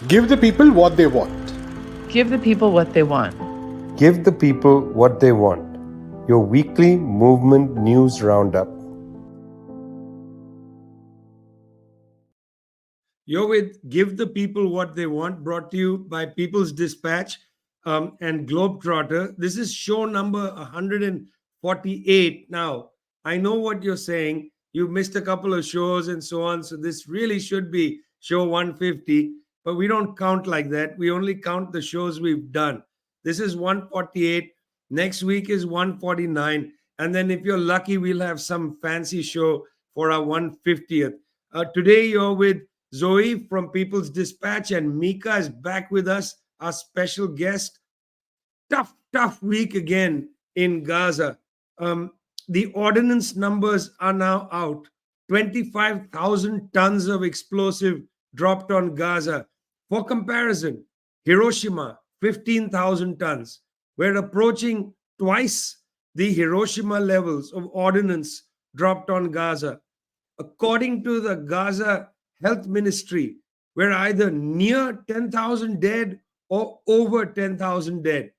Give the people what they want. Give the people what they want. Give the people what they want. Your weekly movement news roundup. You're with Give the People What They Want, brought to you by People's Dispatch and Globetrotter. This is show number 148. Now, I know what you're saying. You've missed a couple of shows and so on. So this really should be show 150, but we don't count like that. We only count the shows we've done. This is 148. Next week is 149. And then if you're lucky, we'll have some fancy show for our 150th. Today, you're with Zoe from People's Dispatch, and Mika is back with us, our special guest. Tough week again in Gaza. The ordnance numbers are now out. 25,000 tons of explosive dropped on Gaza. For comparison, Hiroshima, 15,000 tons. We're approaching twice the Hiroshima levels of ordnance dropped on Gaza. According to the Gaza Health Ministry, we're either near 10,000 dead or over 10,000 dead.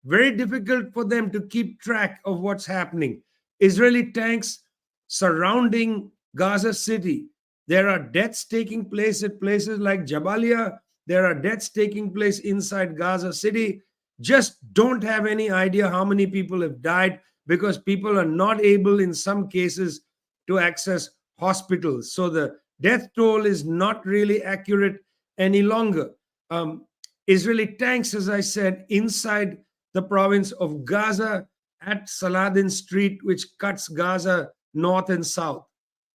Very difficult for them to keep track of what's happening. Israeli tanks surrounding Gaza City. There are deaths taking place at places like Jabalia. There are deaths taking place inside Gaza City. Just don't have any idea how many people have died because people are not able, in some cases, to access hospitals. So the death toll is not really accurate any longer. Israeli tanks, as I said, inside the province of Gaza at Saladin Street, which cuts Gaza north and south.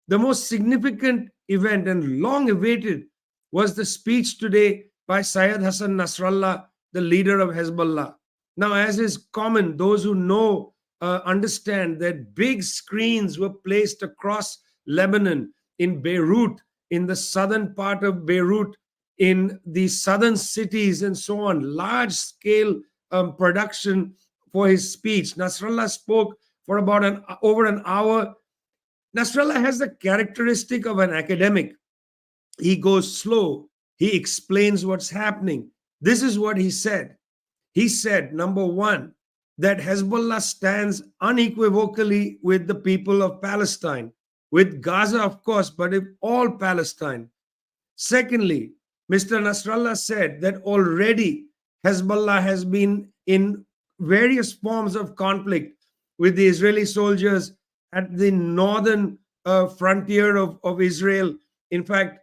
The most significant event and long awaited was the speech today by Syed Hassan Nasrallah, the leader of Hezbollah. Now, as is common, those who know understand that big screens were placed across Lebanon, in Beirut, in the southern part of Beirut, in the southern cities, and so on. Large scale production for his speech. Nasrallah spoke for about over an hour. Nasrallah has the characteristic of an academic. He goes slow. He explains what's happening. This is what he said. He said, number one, that Hezbollah stands unequivocally with the people of Palestine, with Gaza, of course, but with all Palestine. Secondly, Mr. Nasrallah said that already Hezbollah has been in various forms of conflict with the Israeli soldiers at the northern frontier of Israel. In fact,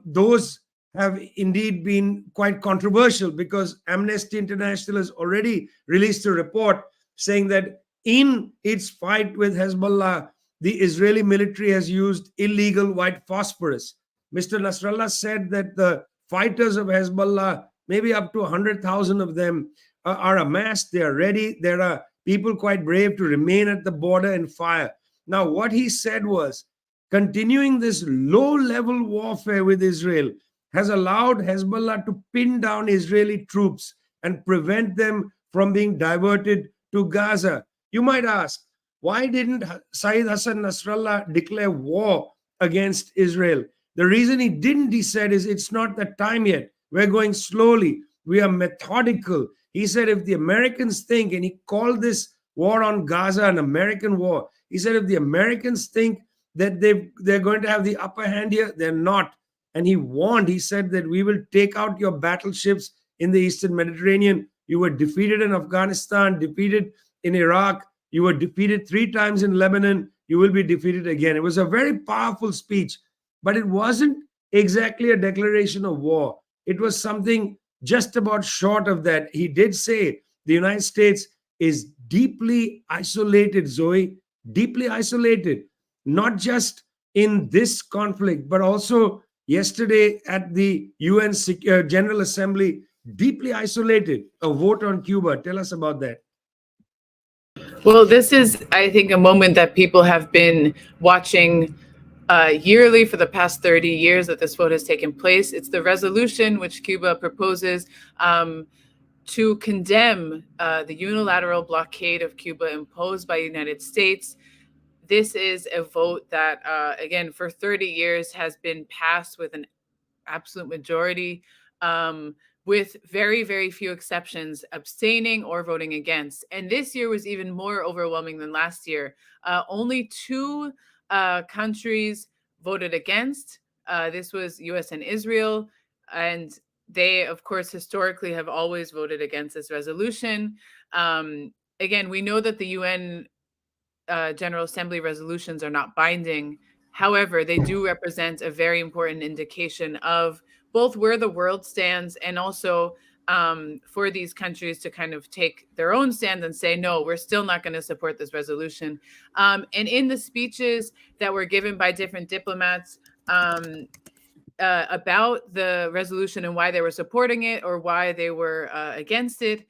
those have indeed been quite controversial because Amnesty International has already released a report saying that in its fight with Hezbollah, the Israeli military has used illegal white phosphorus. Mr. Nasrallah said that the fighters of Hezbollah, maybe up to 100,000 of them, are amassed. They are ready. There are people quite brave to remain at the border and fire. Now, what he said was, continuing this low-level warfare with Israel has allowed Hezbollah to pin down Israeli troops and prevent them from being diverted to Gaza. You might ask, why didn't Syed Hassan Nasrallah declare war against Israel? The reason he didn't, he said, is it's not the time yet. We're going slowly. We are methodical. He said if the Americans think, and he called this war on Gaza an American war, he said if the Americans think that they're going to have the upper hand here, they're not. And he warned, he said that we will take out your battleships in the Eastern Mediterranean. You were defeated in Afghanistan, defeated in Iraq. You were defeated 3 times in Lebanon. You will be defeated again. It was a very powerful speech, but it wasn't exactly a declaration of war. It was something just about short of that. He did say the United States is deeply isolated, Zoe, deeply isolated, not just in this conflict, but also yesterday at the UN General Assembly, deeply isolated, a vote on Cuba. Tell us about that. Well, this is, I think, a moment that people have been watching yearly for the past 30 years that this vote has taken place. It's the resolution which Cuba proposes to condemn the unilateral blockade of Cuba imposed by the United States. This is a vote that, again, for 30 years has been passed with an absolute majority with very, very few exceptions, abstaining or voting against. And this year was even more overwhelming than last year. Only two countries voted against. This was US and Israel. And they, of course, historically have always voted against this resolution. Again, we know that the UN General Assembly resolutions are not binding. However, they do represent a very important indication of both where the world stands and also for these countries to kind of take their own stand and say, no, we're still not going to support this resolution. And in the speeches that were given by different diplomats, about the resolution and why they were supporting it or why they were against it.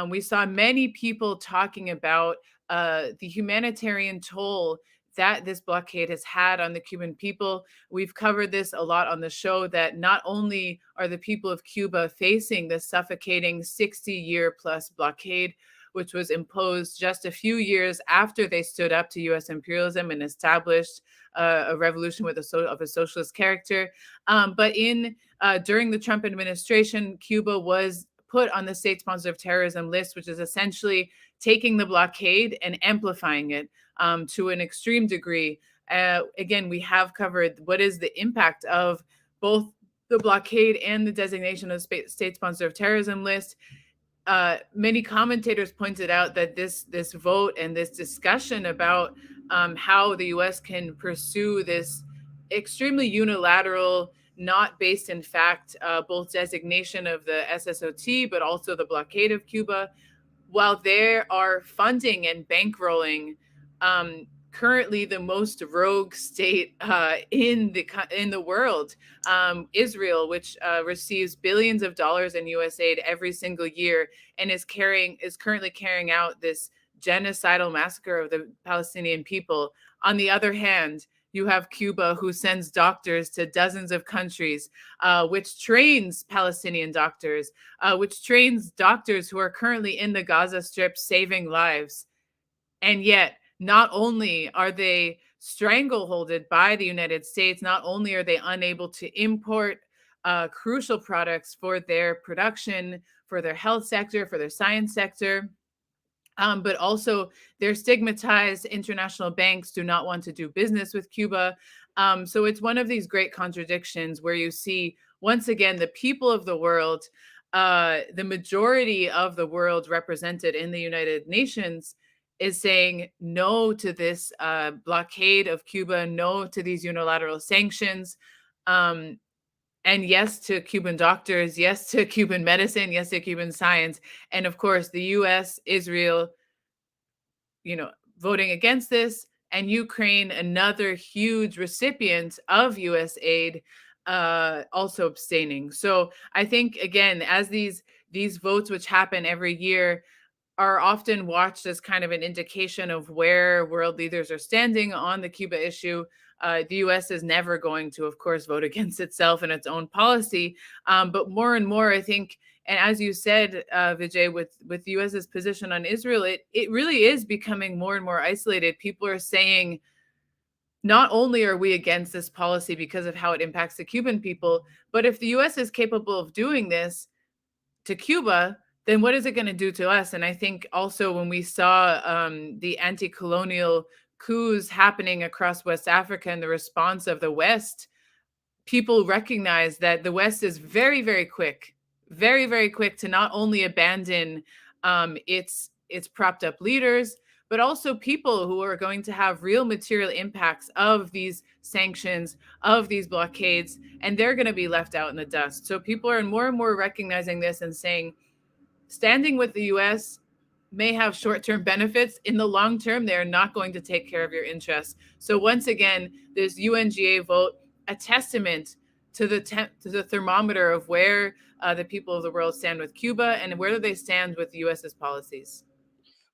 We saw many people talking about the humanitarian toll that this blockade has had on the Cuban people. We've covered this a lot on the show, that not only are the people of Cuba facing this suffocating 60-year plus blockade, which was imposed just a few years after they stood up to US imperialism and established a revolution with of a socialist character. But during the Trump administration, Cuba was put on the state sponsor of terrorism list, which is essentially taking the blockade and amplifying it to an extreme degree. Again, we have covered what is the impact of both the blockade and the designation of state sponsor of terrorism list. Many commentators pointed out that this vote and this discussion about how the U.S. can pursue this extremely unilateral, not based in fact, both designation of the SSOT, but also the blockade of Cuba, while they are funding and bankrolling currently the most rogue state in the world, Israel, which receives billions of dollars in U.S. aid every single year and is currently carrying out this genocidal massacre of the Palestinian people. On the other hand, you have Cuba, who sends doctors to dozens of countries, which trains Palestinian doctors, which trains doctors who are currently in the Gaza Strip saving lives. And yet, not only are they strangleholded by the United States, not only are they unable to import crucial products for their production, for their health sector, for their science sector, but also they're stigmatized. International banks do not want to do business with Cuba. So it's one of these great contradictions where you see, once again, the people of the world, the majority of the world represented in the United Nations, is saying no to this blockade of Cuba, no to these unilateral sanctions, and yes to Cuban doctors, yes to Cuban medicine, yes to Cuban science. And of course, the US, Israel, voting against this, and Ukraine, another huge recipient of US aid, also abstaining. So I think, again, as these votes, which happen every year, are often watched as kind of an indication of where world leaders are standing on the Cuba issue. The US is never going to, of course, vote against itself and its own policy. But more and more, I think, and as you said, Vijay, with the US's position on Israel, it really is becoming more and more isolated. People are saying, not only are we against this policy because of how it impacts the Cuban people, but if the US is capable of doing this to Cuba, then what is it going to do to us? And I think also when we saw the anti-colonial coups happening across West Africa and the response of the West, people recognize that the West is very, very quick to not only abandon its propped up leaders, but also people who are going to have real material impacts of these sanctions, of these blockades, and they're going to be left out in the dust. So people are more and more recognizing this and saying, standing with the US may have short-term benefits. In the long term, they're not going to take care of your interests. So once again, this UNGA vote, a testament to the thermometer of where the people of the world stand with Cuba and where they stand with the US's policies.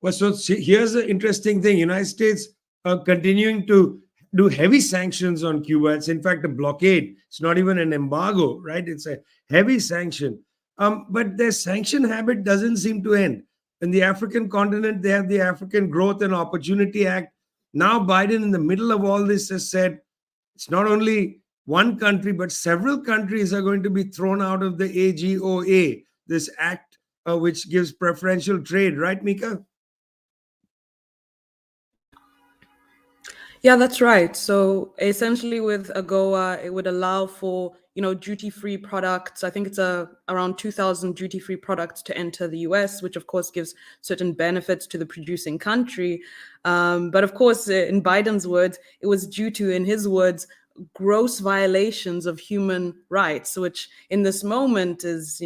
Well, so here's the interesting thing. United States are continuing to do heavy sanctions on Cuba. It's in fact a blockade. It's not even an embargo, right? It's a heavy sanction. But their sanction habit doesn't seem to end. In the African continent, they have the African Growth and Opportunity Act. Now Biden, in the middle of all this, has said it's not only one country, but several countries are going to be thrown out of the AGOA, this act which gives preferential trade, right, Mika? Yeah, that's right. So essentially with AGOA, it would allow for, duty-free products. I think it's around 2,000 duty-free products to enter the US, which of course gives certain benefits to the producing country. But of course, in Biden's words, it was due to, in his words, gross violations of human rights, which in this moment is,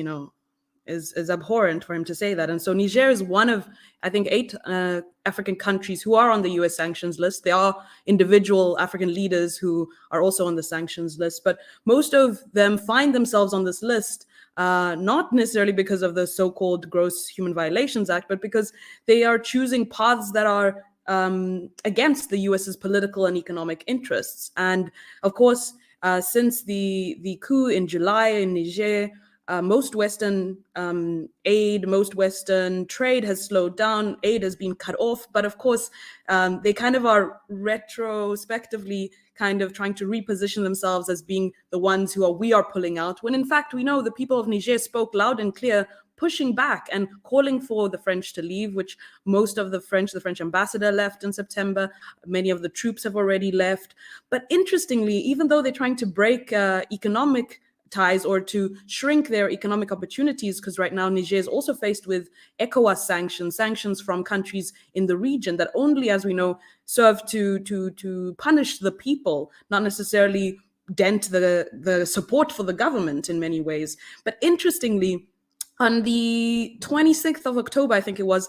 is abhorrent for him to say that. And so Niger is one of, I think, 8 African countries who are on the US sanctions list. There are individual African leaders who are also on the sanctions list, but most of them find themselves on this list not necessarily because of the so-called Gross Human Violations Act, but because they are choosing paths that are against the US's political and economic interests. And of course, since the coup in July in Niger, most Western aid, most Western trade has slowed down. Aid has been cut off. But of course, they kind of are retrospectively kind of trying to reposition themselves as being the ones we are pulling out, when in fact we know the people of Niger spoke loud and clear, pushing back and calling for the French to leave, which most of the French ambassador left in September. Many of the troops have already left. But interestingly, even though they're trying to break economic ties or to shrink their economic opportunities, because right now Niger is also faced with ECOWAS sanctions from countries in the region that only, as we know, serve to punish the people, not necessarily dent the support for the government in many ways. But interestingly, on the 26th of October, I think it was,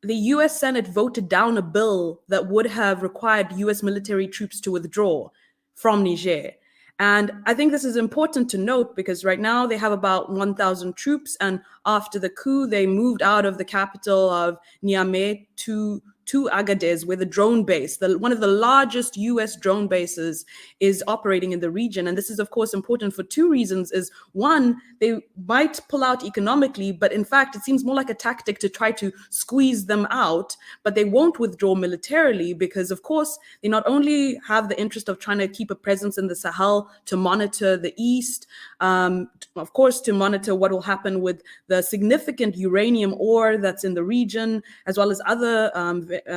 the US Senate voted down a bill that would have required US military troops to withdraw from Niger. And I think this is important to note because right now they have about 1,000 troops. And after the coup, they moved out of the capital of Niamey to Agadez, where the drone base, one of the largest US drone bases, is operating in the region. And this is, of course, important for 2 reasons. Is one, they might pull out economically, but in fact, it seems more like a tactic to try to squeeze them out, but they won't withdraw militarily because, of course, they not only have the interest of trying to keep a presence in the Sahel to monitor the east, of course, to monitor what will happen with the significant uranium ore that's in the region, as well as other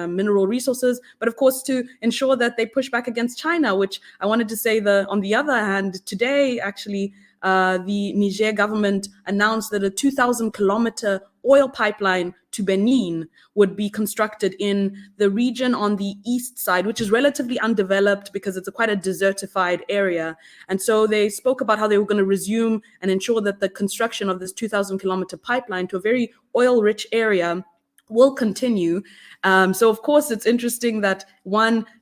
mineral resources, but of course to ensure that they push back against China, which I wanted to say on the other hand, today actually the Niger government announced that a 2,000-kilometer oil pipeline to Benin would be constructed in the region on the east side, which is relatively undeveloped because it's quite a desertified area. And so they spoke about how they were going to resume and ensure that the construction of this 2,000-kilometer pipeline to a very oil-rich area will continue. So of course, it's interesting that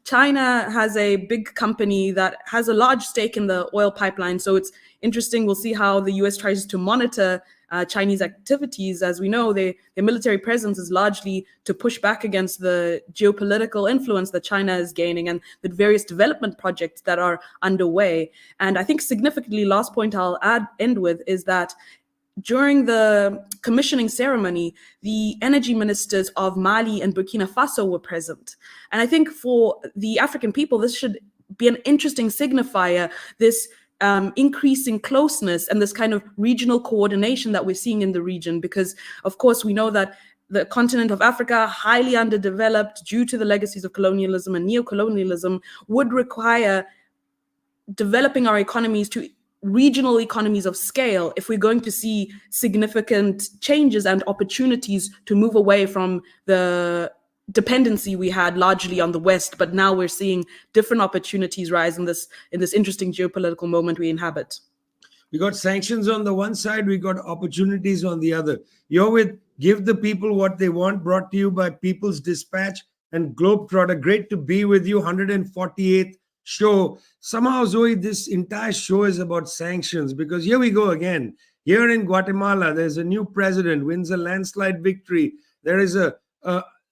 China has a big company that has a large stake in the oil pipeline. So it's interesting. We'll see how the US tries to monitor Chinese activities. As we know, their military presence is largely to push back against the geopolitical influence that China is gaining and the various development projects that are underway. And I think significantly, last point I'll end with is that during the commissioning ceremony, the energy ministers of Mali and Burkina Faso were present. And I think for the African people, this should be an interesting signifier, this increasing closeness and this kind of regional coordination that we're seeing in the region, because of course we know that the continent of Africa, highly underdeveloped due to the legacies of colonialism and neocolonialism, would require developing our economies to regional economies of scale if we're going to see significant changes and opportunities to move away from the dependency we had largely on the West, but now we're seeing different opportunities rise in this interesting geopolitical moment we inhabit. We got sanctions on the one side, we got opportunities on the other. You're with Give the People What They Want, brought to you by People's Dispatch and Globetrotter. Great to be with you. 148th show. Somehow, Zoe, this entire show is about sanctions, because here we go again. Here in Guatemala, there's a new president, wins a landslide victory. There is a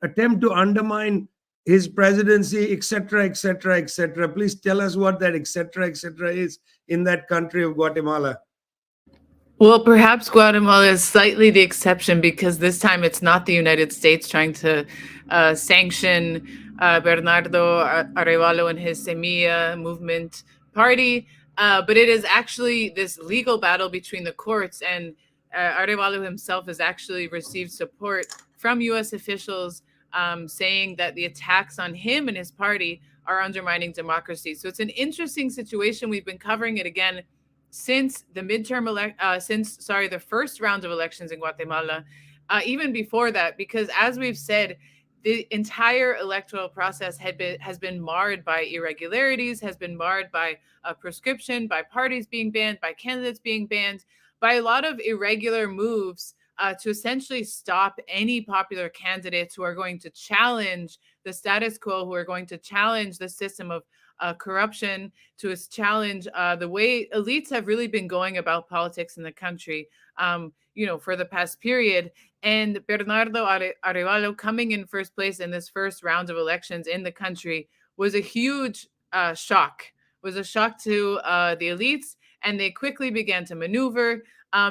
attempt to undermine his presidency, etc., etc., etc. Please tell us what that etc., etc. is in that country of Guatemala. Well, perhaps Guatemala is slightly the exception because this time it's not the United States trying to sanction Bernardo Arevalo and his Semilla movement party. But it is actually this legal battle between the courts, and Arevalo himself has actually received support from U.S. officials saying that the attacks on him and his party are undermining democracy. So it's an interesting situation. We've been covering it again since the the first round of elections in Guatemala, even before that, because as we've said, the entire electoral process has been marred by irregularities, has been marred by prescription, by parties being banned, by candidates being banned, by a lot of irregular moves to essentially stop any popular candidates who are going to challenge the status quo, who are going to challenge the system of corruption, to challenge the way elites have really been going about politics in the country, for the past period. And Bernardo Arevalo coming in first place in this first round of elections in the country was a huge shock. Was a shock to the elites, and they quickly began to maneuver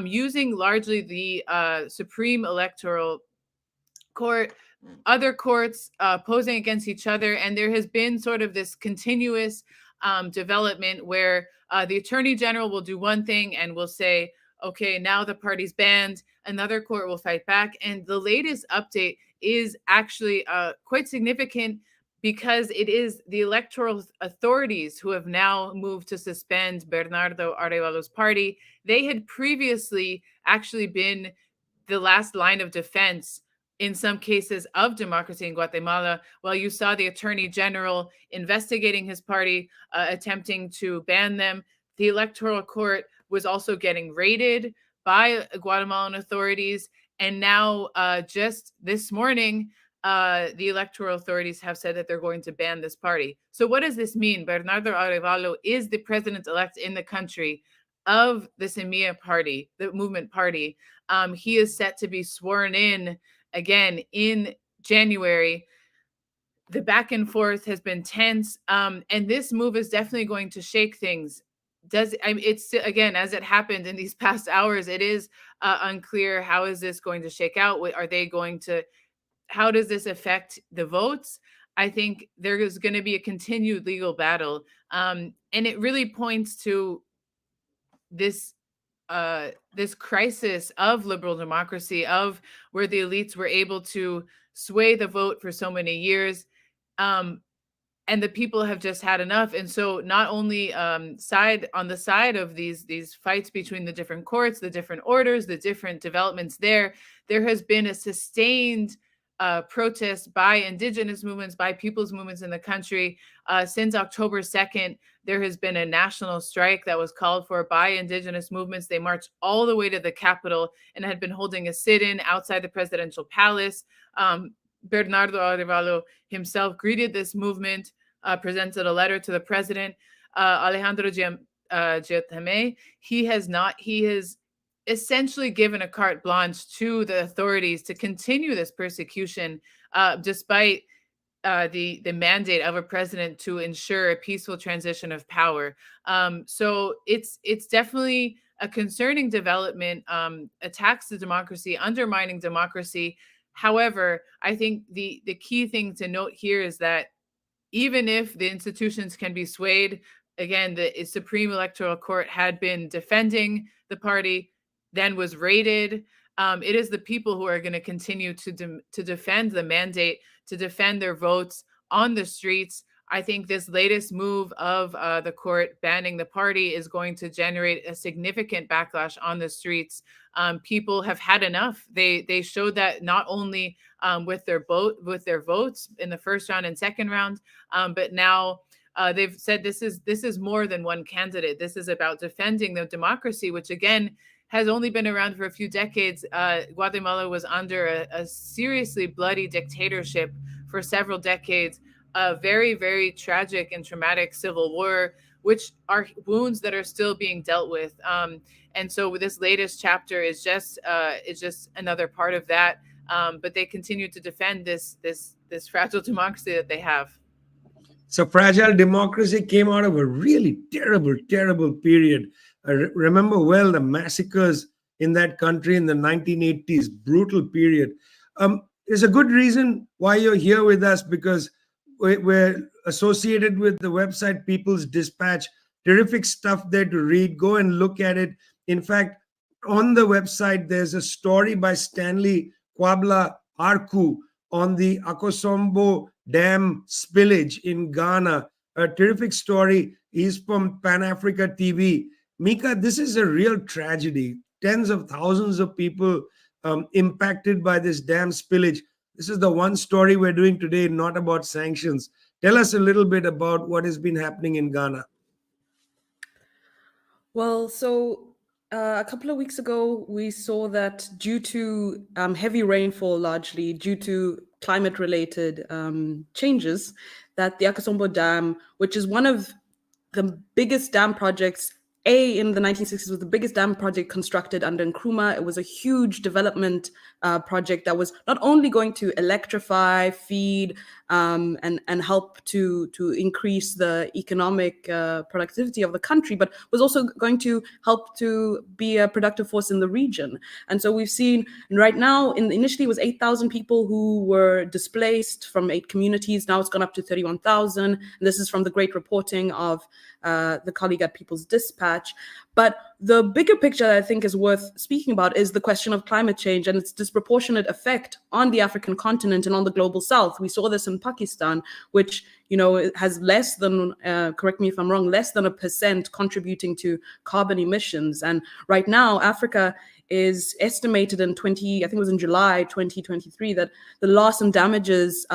using largely the Supreme Electoral Court, other courts posing against each other. And there has been sort of this continuous development where the Attorney General will do one thing and will say, okay, now the party's banned. Another court will fight back. And the latest update is actually quite significant, because it is the electoral authorities who have now moved to suspend Bernardo Arevalo's party. They had previously actually been the last line of defense in some cases of democracy in Guatemala. While you saw the Attorney General investigating his party, attempting to ban them, the Electoral Court was also getting raided by Guatemalan authorities. And now, just this morning, the electoral authorities have said that they're going to ban this party. So what does this mean? Bernardo Arevalo is the president-elect in the country of the Semilla party, the movement party. He is set to be sworn in again in January. The back and forth has been tense, and this move is definitely going to shake things. It's again, as it happened in these past hours, it is unclear how is this going to shake out. Are they going to? How does this affect the votes? I think there is going to be a continued legal battle, and it really points to this crisis of liberal democracy, of where the elites were able to sway the vote for so many years, and the people have just had enough. And so, not only on the side of these fights between the different courts, the different orders, the different developments, there has been a sustained protest by indigenous movements, by people's movements in the country. Since October 2nd, there has been a national strike that was called for by indigenous movements. They marched all the way to the capital and had been holding a sit-in outside the presidential palace. Bernardo Arevalo himself greeted this movement, presented a letter to the president. Alejandro Giattame, he has essentially given a carte blanche to the authorities to continue this persecution, despite the mandate of a president to ensure a peaceful transition of power. So it's definitely a concerning development, attacks to democracy, undermining democracy. However, I think the key thing to note here is that even if the institutions can be swayed, again, the Supreme Electoral Court had been defending the party, then was raided. It is the people who are going to continue to defend the mandate, to defend their votes on the streets. I think this latest move of the court banning the party is going to generate a significant backlash on the streets. People have had enough. They showed that not only with their votes in the first round and second round, but now they've said this is more than one candidate. This is about defending the democracy, which again has only been around for a few decades. Guatemala was under a seriously bloody dictatorship for several decades, a very, very tragic and traumatic civil war, which are wounds that are still being dealt with. And so this latest chapter is just another part of that. But they continue to defend this fragile democracy that they have. So fragile democracy came out of a really terrible, terrible period. I remember well the massacres in that country in the 1980s, brutal period. There's a good reason why you're here with us, because we're associated with the website People's Dispatch, Terrific stuff there to read. Go and look at it. In fact, on the website, there's a story by Stanley Kwabla Arku on the Akosombo Dam spillage in Ghana. A terrific story. He's from Pan Africa TV. Mika, this is a real tragedy. Tens of thousands of people impacted by this dam spillage. This is the one story we're doing today, not about sanctions. Tell us a little bit about what has been happening in Ghana. Well, so a couple of weeks ago, we saw that due to heavy rainfall, largely due to climate-related changes, that the Akosombo Dam, which is one of the biggest dam projects, in the 1960s, was the biggest dam project constructed under Nkrumah. It was a huge development project that was not only going to electrify, feed, and help to increase the economic productivity of the country, but was also going to help to be a productive force in the region. And so we've seen right now, initially it was 8,000 people who were displaced from 8 communities. Now it's gone up to 31,000. And this is from the great reporting of the colleague at People's Dispatch. But the bigger picture that I think is worth speaking about is the question of climate change and its disproportionate effect on the African continent and on the global south. We saw this in Pakistan, which, has less than, correct me if I'm wrong, less than 1% contributing to carbon emissions. And right now, Africa is estimated in I think it was in July 2023, that the loss and damages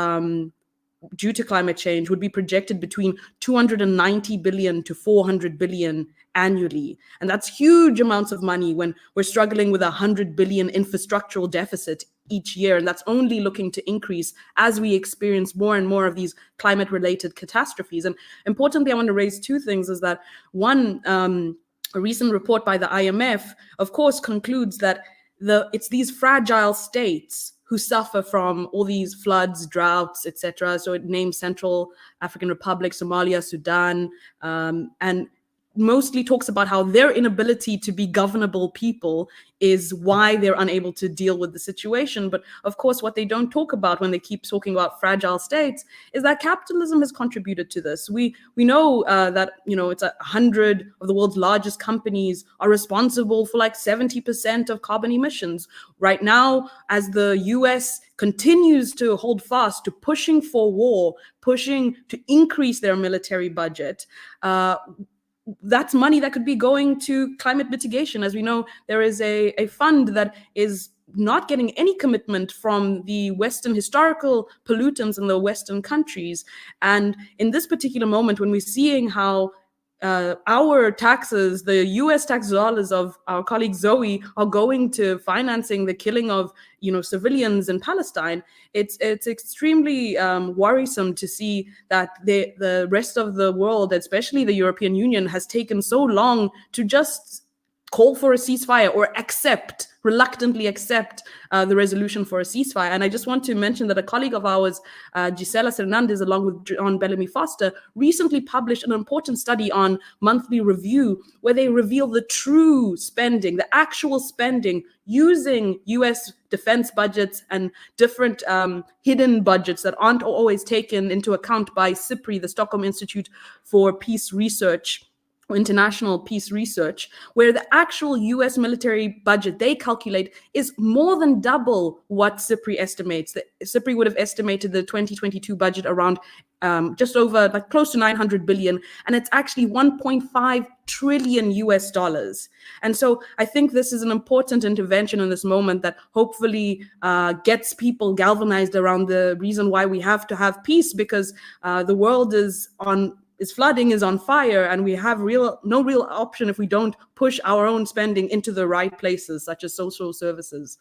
due to climate change would be projected between 290 billion to 400 billion annually. And that's huge amounts of money when we're struggling with 100 billion infrastructural deficit each year. And that's only looking to increase as we experience more and more of these climate-related catastrophes. And importantly, I want to raise 2 things, is that one, a recent report by the IMF, of course, concludes that it's these fragile states who suffer from all these floods, droughts, etc. So it names Central African Republic, Somalia, Sudan, and mostly talks about how their inability to be governable people is why they're unable to deal with the situation. But of course, what they don't talk about when they keep talking about fragile states is that capitalism has contributed to this. We know that it's 100 of the world's largest companies are responsible for like 70% of carbon emissions. Right now, as the US continues to hold fast to pushing for war, pushing to increase their military budget, that's money that could be going to climate mitigation. As we know, there is a fund that is not getting any commitment from the Western historical pollutants in the Western countries. And in this particular moment, when we're seeing how our taxes, the US tax dollars of our colleague Zoe, are going to financing the killing of civilians in Palestine, it's extremely worrisome to see that the rest of the world, especially the European Union, has taken so long to just call for a ceasefire or reluctantly accept the resolution for a ceasefire. And I just want to mention that a colleague of ours, Gisela Hernandez, along with John Bellamy Foster, recently published an important study on Monthly Review, where they reveal the true spending, the actual spending, using US defense budgets and different hidden budgets that aren't always taken into account by SIPRI, the Stockholm Institute for Peace Research, International Peace Research, where the actual US military budget they calculate is more than double what SIPRI estimates. SIPRI would have estimated the 2022 budget around just over, close to 900 billion, and it's actually 1.5 trillion US dollars. And so I think this is an important intervention in this moment that hopefully gets people galvanized around the reason why we have to have peace, because the world is flooding, is on fire, and we have no real option if we don't push our own spending into the right places, such as social services.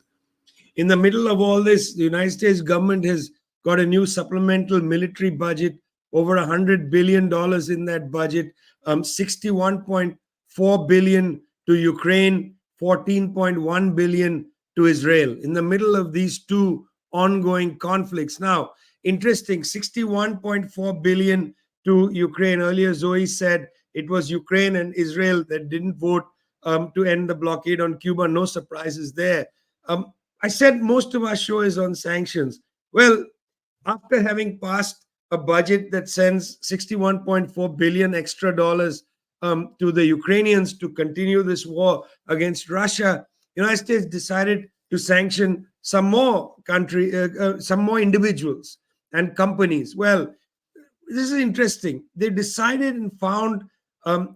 In the middle of all this, the United States government has got a new supplemental military budget, over $100 billion in that budget, 61.4 billion to Ukraine, 14.1 billion to Israel, in the middle of these 2 ongoing conflicts. Now, interesting, 61.4 billion to Ukraine. Earlier, Zoe said it was Ukraine and Israel that didn't vote to end the blockade on Cuba. No surprises there. I said most of our show is on sanctions. Well, after having passed a budget that sends 61.4 billion extra dollars to the Ukrainians to continue this war against Russia, United States decided to sanction some more some more individuals and companies. Well, this is interesting. They decided and found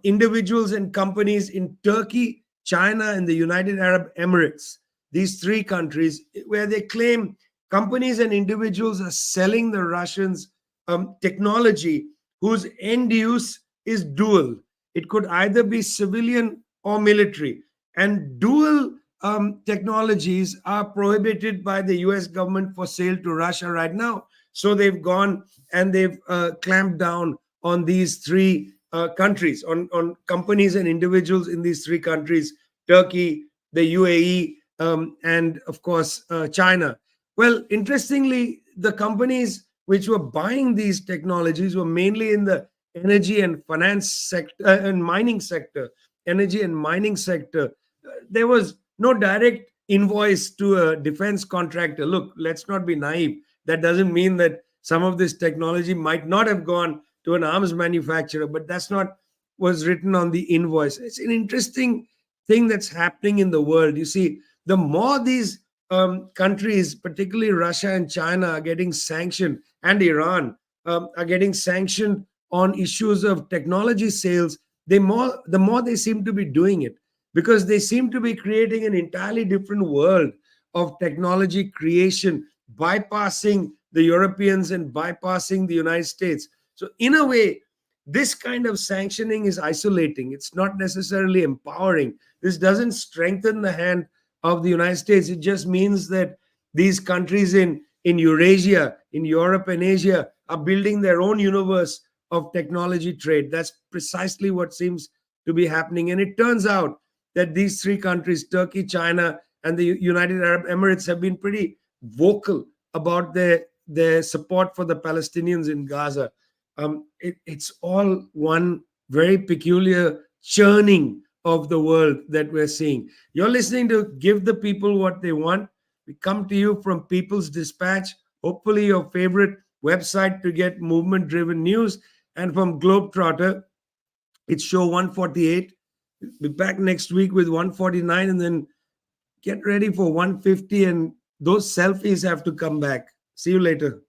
individuals and companies in Turkey, China, and the United Arab Emirates. These three countries where they claim companies and individuals are selling the Russians technology whose end use is dual. It could either be civilian or military. And dual technologies are prohibited by the US government for sale to Russia right now. So they've gone and they've clamped down on these three countries, on companies and individuals in these three countries: Turkey, the UAE, and of course, China. Well, interestingly, the companies which were buying these technologies were mainly in the energy and finance sector and mining sector. Energy and mining sector. There was no direct invoice to a defense contractor. Look, let's not be naive. That doesn't mean that some of this technology might not have gone to an arms manufacturer, but that's not was written on the invoice. It's an interesting thing that's happening in the world. You see, the more these countries, particularly Russia and China, are getting sanctioned, and Iran are getting sanctioned on issues of technology sales, the more they seem to be doing it, because they seem to be creating an entirely different world of technology creation, bypassing the Europeans and bypassing the United States. So in a way, this kind of sanctioning is isolating. It's not necessarily empowering. This doesn't strengthen the hand of the United States. It just means that these countries in Eurasia, in Europe and Asia, are building their own universe of technology trade. That's precisely what seems to be happening. And it turns out that these three countries, Turkey, China, and the United Arab Emirates, have been pretty vocal about their support for the Palestinians in Gaza. It's all one very peculiar churning of the world that we're seeing. You're listening to Give the People What They Want. We come to you from People's Dispatch, hopefully your favorite website to get movement-driven news, and from Globetrotter. It's show 148. We'll be back next week with 149, and then get ready for 150, and those selfies have to come back. See you later.